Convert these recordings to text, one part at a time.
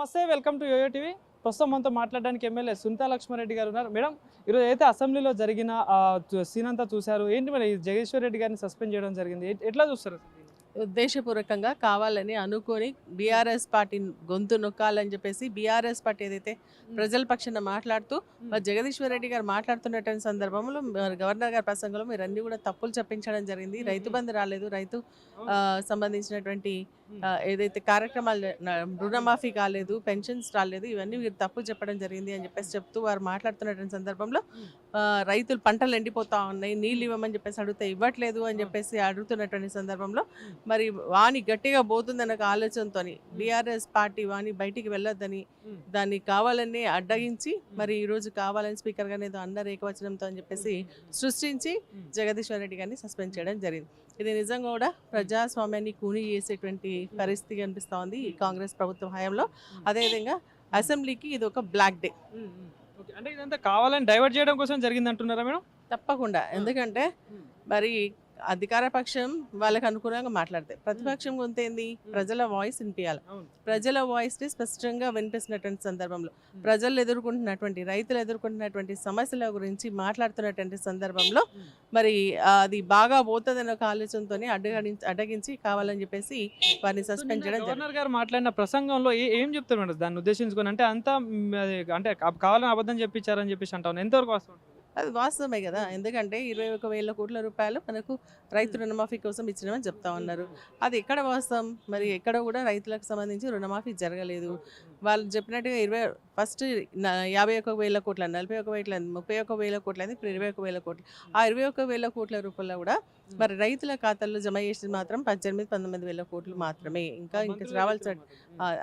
నమస్తే, welcome to yo-yo TV. ప్రస్తుతం మనతో మాట్లాడడానికి ఎమ్మెల్యే సునీతా లక్ష్మారెడ్డి గారు ఉన్నారు. మేడం, ఈరోజు అయితే అసెంబ్లీలో జరిగిన సీన్ అంతా చూశారు. ఏంటి మరి జగదీశ్వర్ రెడ్డి గారిని సస్పెండ్ చేయడం జరిగింది, ఎట్లా చూస్తారు? ఉద్దేశపూర్వకంగా కావాలని అనుకొని బీఆర్ఎస్ పార్టీ గొంతు నొక్కాలని చెప్పేసి బీఆర్ఎస్ పార్టీ ఏదైతే ప్రజల పక్షాన మాట్లాడుతూ జగదీశ్వర్ రెడ్డి గారు మాట్లాడుతున్నటువంటి సందర్భంలో గవర్నర్ గారి ప్రసంగంలో మీరు అన్ని కూడా తప్పులు చెప్పించడం జరిగింది. రైతు బంధు రాలేదు, రైతు సంబంధించినటువంటి ఏదైతే కార్యక్రమాలు రుణమాఫీ కాలేదు, పెన్షన్స్ రాలేదు, ఇవన్నీ మీరు తప్పు చెప్పడం జరిగింది అని చెప్పేసి చెప్తూ వారు మాట్లాడుతున్నటువంటి సందర్భంలో రైతులు పంటలు ఎండిపోతా ఉన్నాయి, నీళ్ళు ఇవ్వమని చెప్పేసి అడిగితే ఇవ్వట్లేదు అని చెప్పేసి అడుగుతున్నటువంటి సందర్భంలో మరి వాణి గట్టిగా పోతుందన్న ఆలోచనతో బీఆర్ఎస్ పార్టీ వాణి బయటికి వెళ్ళొద్దని దాన్ని కావాలని అడ్డగించి మరి ఈరోజు కావాలని స్పీకర్ గారు ఏదో అన్నారు ఏకవచనంతో అని చెప్పేసి సృష్టించి జగదీశ్వర్ రెడ్డి గారిని సస్పెండ్ చేయడం జరిగింది. ఇది నిజంగా కూడా ప్రజాస్వామ్యాన్ని కూని చేసేటువంటి పరిస్థితి కనిపిస్తూ ఉంది ఈ కాంగ్రెస్ ప్రభుత్వం హయాంలో. అదేవిధంగా అసెంబ్లీకి ఇది ఒక బ్లాక్ డే. అంటే ఇదంతా కావాలని డైవర్ట్ చేయడం కోసం జరిగింది అంటున్నారా మేడం? తప్పకుండా, ఎందుకంటే మరి అధికార పక్షం వాళ్ళకి అనుకూలంగా మాట్లాడతాయి, ప్రతిపక్షం గొంతేంది ప్రజల వాయిస్ వినిపించాలి. ప్రజల వాయిస్ని స్పష్టంగా వినిపిస్తున్నటువంటి సందర్భంలో ప్రజలు ఎదుర్కొంటున్నటువంటి రైతులు ఎదుర్కొంటున్నటువంటి సమస్యల గురించి మాట్లాడుతున్నటువంటి సందర్భంలో మరి అది బాగా పోతుందన్న ఒక ఆలోచనతో అడ్డగించి కావాలని చెప్పేసి వారిని సస్పెండ్ చేయడం. గవర్నర్ గారు మాట్లాడిన ప్రసంగంలో ఏం చెప్తారు మేడం దాన్ని ఉద్దేశించుకొని? అంటే అంతా అంటే కావాలని అబద్ధం చెప్పించారని చెప్పేసి అంటాను, ఎంతవరకు వస్తుంది? అది వాస్తవమే కదా, ఎందుకంటే 21,000 కోట్ల రూపాయలు మనకు రైతు రుణమాఫీ కోసం ఇచ్చినామని చెప్తా ఉన్నారు. అది ఎక్కడ వాస్తవం? మరి ఎక్కడ కూడా రైతులకు సంబంధించి రుణమాఫీ జరగలేదు. వాళ్ళు చెప్పినట్టుగా ఫస్ట్ 51,000 కోట్ల 41,000 31,000 కోట్ల అయింది, ఇప్పుడు 21,000 కోట్లు. ఆ 21,000 కోట్ల రూపాయలు కూడా మరి రైతుల ఖాతాల్లో జమ చేసింది మాత్రం 18,000-19,000 కోట్లు మాత్రమే. ఇంకా రావాల్సిన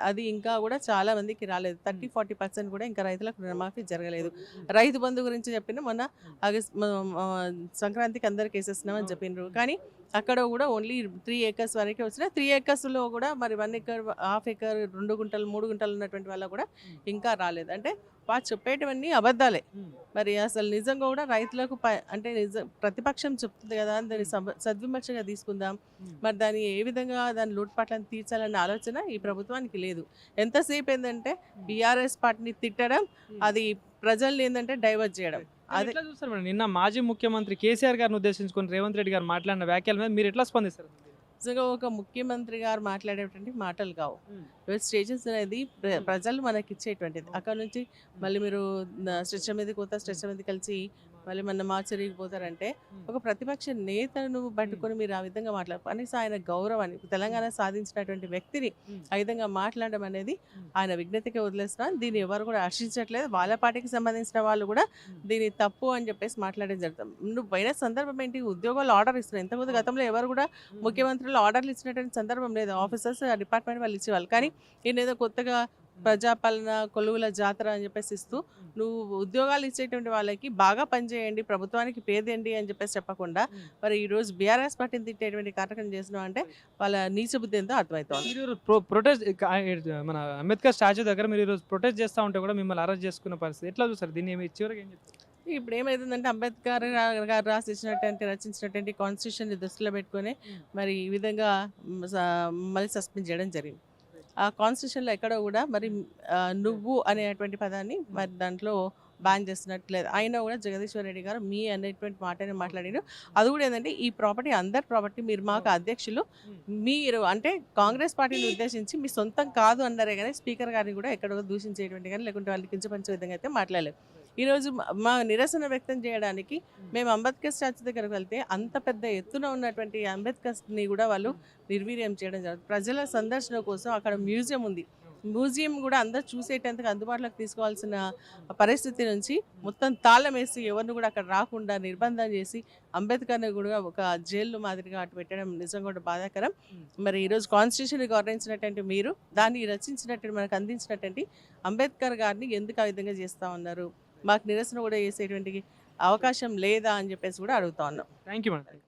అది ఇంకా కూడా చాలా మందికి రాలేదు. 30-40% కూడా ఇంకా రైతులకు రుణమాఫీ జరగలేదు. రైతు బంధు గురించి చెప్పిన మొన్న సంక్రాంతికి అందరికి వేసేస్తున్నామని చెప్పిండ్రు, కానీ అక్కడ కూడా ఓన్లీ 3 acres వరకే వచ్చిన 3 acresలో కూడా మరి 1 acre, 1/2 acre, 2 గుంటలు 3 గుంటలు ఉన్నటువంటి వాళ్ళకు కూడా ఇంకా రాలేదు. అంటే వాళ్ళు చెప్పేటివన్నీ అబద్ధాలే. మరి అసలు నిజంగా కూడా రైతులకు అంటే ప్రతిపక్షం చెప్తుంది కదా, దాన్ని సద్విమర్శగా తీసుకుందాం. మరి దాన్ని ఏ విధంగా దాని లోటుపాట్లను తీర్చాలన్న ఆలోచన ఈ ప్రభుత్వానికి లేదు. ఎంతసేపు ఏంటంటే బీఆర్ఎస్ పార్టీని తిట్టడం, అది ప్రజల్ని ఏంటంటే డైవర్ట్ చేయడం. అదే చూస్తారు మేడం, నిన్న మాజీ ముఖ్యమంత్రి కేసీఆర్ గారిని ఉద్దేశించుకొని రేవంత్ రెడ్డి గారు మాట్లాడిన వ్యాఖ్యల మీద మీరు ఎట్లా స్పందిస్తారు? నిజంగా ఒక ముఖ్యమంత్రి గారు మాట్లాడేటువంటి మాటలు కావు. స్టేజెస్ అనేది ప్రజలు మనకి ఇచ్చేటువంటిది. అక్కడ నుంచి మళ్ళీ మీరు స్ట్రెచర్ మీదకి పోతా, స్ట్రెచర్ మీద కలిసి మళ్ళీ మన మార్చరీకి పోతారంటే ఒక ప్రతిపక్ష నేతను పట్టుకొని మీరు ఆ విధంగా మాట్లాడారు. కనీసం ఆయన గౌరవాన్ని, తెలంగాణ సాధించినటువంటి వ్యక్తిని ఆ విధంగా మాట్లాడడం అనేది ఆయన విజ్ఞతకి వదిలేస్తున్నాను. దీన్ని ఎవరు కూడా హర్షించట్లేదు. వాళ్ళ పార్టీకి సంబంధించిన వాళ్ళు కూడా దీన్ని తప్పు అని చెప్పేసి మాట్లాడడం జరుగుతుంది. నువ్వు పోయిన సందర్భం ఏంటి? ఉద్యోగాలు ఆర్డర్ ఇస్తున్నారు. ఇంతకుముందు గతంలో ఎవరు కూడా ముఖ్యమంత్రులు ఆర్డర్లు ఇచ్చినటువంటి సందర్భం లేదు. ఆఫీసర్స్ డిపార్ట్మెంట్ వాళ్ళు ఇచ్చేవాళ్ళు. కానీ ఈయన ఏదో కొత్తగా ప్రజాపాలన కొలువుల జాతర అని చెప్పేసి ఇస్తూ నువ్వు ఉద్యోగాలు ఇచ్చేటువంటి వాళ్ళకి బాగా పనిచేయండి, ప్రభుత్వానికి పేదేయండి అని చెప్పేసి చెప్పకుండా మరి ఈరోజు బీఆర్ఎస్ పార్టీని తిట్టేటువంటి కార్యక్రమం చేసినావు అంటే వాళ్ళ నీచ బుద్ధి ఎంతో అర్థమవుతుంది. ప్రొటెస్ట్ మన అంబేద్కర్ స్టాచ్యూ దగ్గర మీరు ఈరోజు ప్రొటెస్ట్ చేస్తూ ఉంటే కూడా మిమ్మల్ని అరెస్ట్ చేసుకున్న పరిస్థితి ఎట్లా చూస్తారు? దీన్ని చివరికి ఏం చెప్తారు? ఇప్పుడు ఏమైతుందంటే అంబేద్కర్ గారు రచించినటువంటి కాన్స్టిట్యూషన్ దృష్టిలో పెట్టుకొని మరి ఈ విధంగా మళ్ళీ సస్పెండ్ చేయడం జరిగింది. ఆ కాన్స్టిట్యూషన్లో ఎక్కడో కూడా మరి నువ్వు అనేటువంటి పదాన్ని మరి దాంట్లో బ్యాన్ చేస్తున్నట్లేదు. అయినా కూడా జగదీశ్వర్ రెడ్డి గారు మీ అనేటువంటి మాటని మాట్లాడారు. అది కూడా ఏంటంటే ఈ ప్రాపర్టీ అందరి ప్రాపర్టీ, మీరు మాకు అధ్యక్షులు, మీరు అంటే కాంగ్రెస్ పార్టీని ఉద్దేశించి మీ సొంతం కాదు అన్నారే కానీ స్పీకర్ గారిని కూడా ఎక్కడో దూషించేటువంటి కానీ లేకుంటే వాళ్ళకి కించపరిచే విధంగా అయితే మాట్లాడలేదు. ఈరోజు మా నిరసన వ్యక్తం చేయడానికి మేము అంబేద్కర్ స్టాచ్యూ దగ్గరకు వెళ్తే అంత పెద్ద ఎత్తున ఉన్నటువంటి అంబేద్కర్ని కూడా వాళ్ళు నిర్వీర్యం చేయడం జరుగుతుంది. ప్రజల సందర్శన కోసం అక్కడ మ్యూజియం ఉంది. మ్యూజియం కూడా అందరు చూసేటందుకు అందుబాటులోకి తీసుకోవాల్సిన పరిస్థితి నుంచి మొత్తం తాళం వేసి ఎవరిని కూడా అక్కడ రాకుండా నిర్బంధం చేసి అంబేద్కర్ని కూడా ఒక జైలు మాదిరిగా అటు పెట్టడం నిజంగా కూడా బాధాకరం. మరి ఈరోజు కాన్స్టిట్యూషన్ గౌరవించినటువంటి మీరు దాన్ని రచించినటువంటి మనకు అందించినటువంటి అంబేద్కర్ గారిని ఎందుకు ఆ విధంగా చేస్తూ ఉన్నారు? మాకు నిరసన కూడా చేసేటువంటి అవకాశం లేదా అని చెప్పేసి కూడా అడుగుతా ఉన్నాం. Thank you madam.